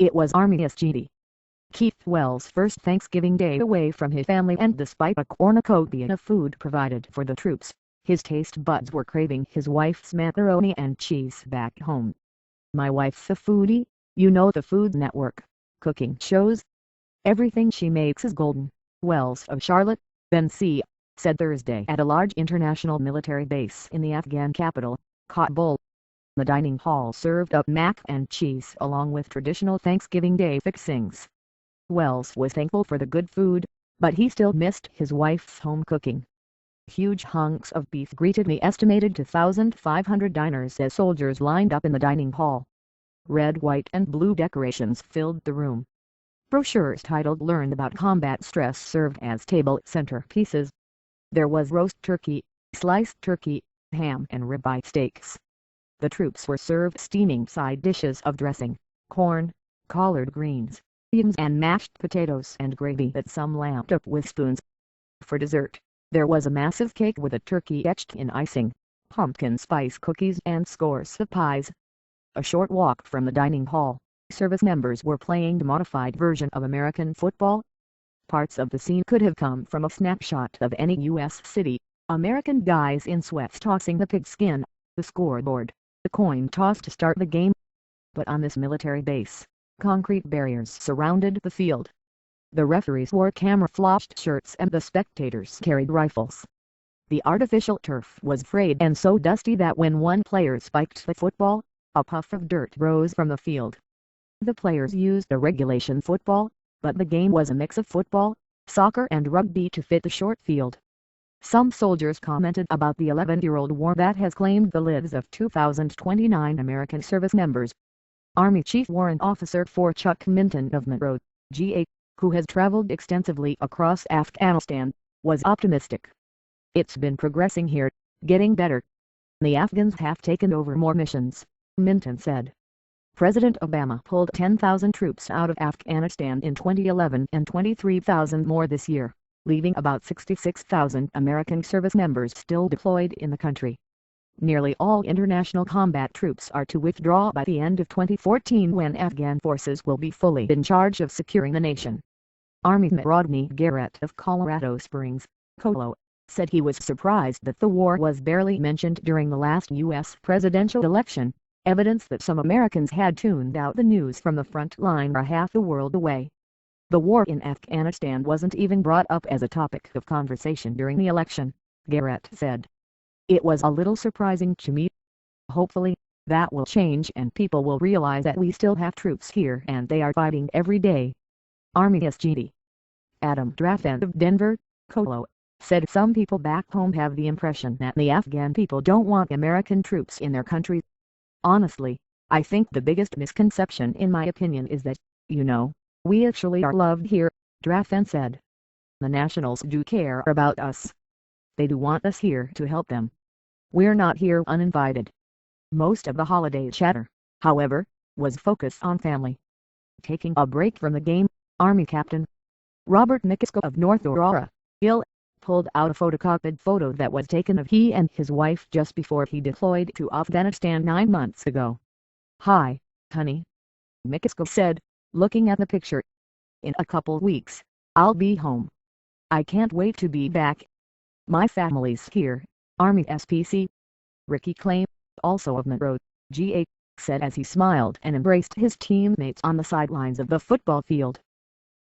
It was Army SGD. Keith Wells' first Thanksgiving Day away from his family, and despite a cornucopia of food provided for the troops, his taste buds were craving his wife's macaroni and cheese back home. "My wife's a foodie, you know the Food Network cooking shows. Everything she makes is golden," Wells of Charlotte, NC, said Thursday at a large international military base in the Afghan capital, Kabul. The dining hall served up mac and cheese along with traditional Thanksgiving Day fixings. Wells was thankful for the good food, but he still missed his wife's home cooking. Huge hunks of beef greeted the estimated 2,500 diners as soldiers lined up in the dining hall. Red, white and blue decorations filled the room. Brochures titled "Learn About Combat Stress" served as table centerpieces. There was roast turkey, sliced turkey, ham and ribeye steaks. The troops were served steaming side dishes of dressing, corn, collard greens, yams and mashed potatoes and gravy that some lapped up with spoons. For dessert, there was a massive cake with a turkey etched in icing, pumpkin spice cookies and scores of pies. A short walk from the dining hall, service members were playing the modified version of American football. Parts of the scene could have come from a snapshot of any U.S. city: American guys in sweats tossing the pigskin, the scoreboard, the coin toss to start the game. But on this military base, concrete barriers surrounded the field. The referees wore camouflaged shirts and the spectators carried rifles. The artificial turf was frayed and so dusty that when one player spiked the football, a puff of dirt rose from the field. The players used a regulation football, but the game was a mix of football, soccer and rugby to fit the short field. Some soldiers commented about the 11-year-old war that has claimed the lives of 2,029 American service members. Army Chief Warrant Officer for Chuck Minton of Monroe, GA, who has traveled extensively across Afghanistan, was optimistic. "It's been progressing here, getting better. The Afghans have taken over more missions," Minton said. President Obama pulled 10,000 troops out of Afghanistan in 2011 and 23,000 more this year, leaving about 66,000 American service members still deployed in the country. Nearly all international combat troops are to withdraw by the end of 2014, when Afghan forces will be fully in charge of securing the nation. Armyman Rodney Garrett of Colorado Springs, Colo, said he was surprised that the war was barely mentioned during the last U.S. presidential election, evidence that some Americans had tuned out the news from the front line or half the world away. "The war in Afghanistan wasn't even brought up as a topic of conversation during the election," Garrett said. "It was a little surprising to me. Hopefully, that will change and people will realize that we still have troops here and they are fighting every day." Army SGD Adam Draffen of Denver, Colo, said some people back home have the impression that the Afghan people don't want American troops in their country. "Honestly, I think the biggest misconception in my opinion is that, we actually are loved here," Draffen said. "The Nationals do care about us. They do want us here to help them. We're not here uninvited." Most of the holiday chatter, however, was focused on family. Taking a break from the game, Army Captain Robert McIsco of North Aurora, Ill, pulled out a photocopied photo that was taken of he and his wife just before he deployed to Afghanistan 9 months ago. "Hi, honey," McIsco said, looking at the picture. "In a couple weeks, I'll be home. I can't wait to be back. My family's here." Army SPC Ricky Claim, also of Monroe, GA, said as he smiled and embraced his teammates on the sidelines of the football field.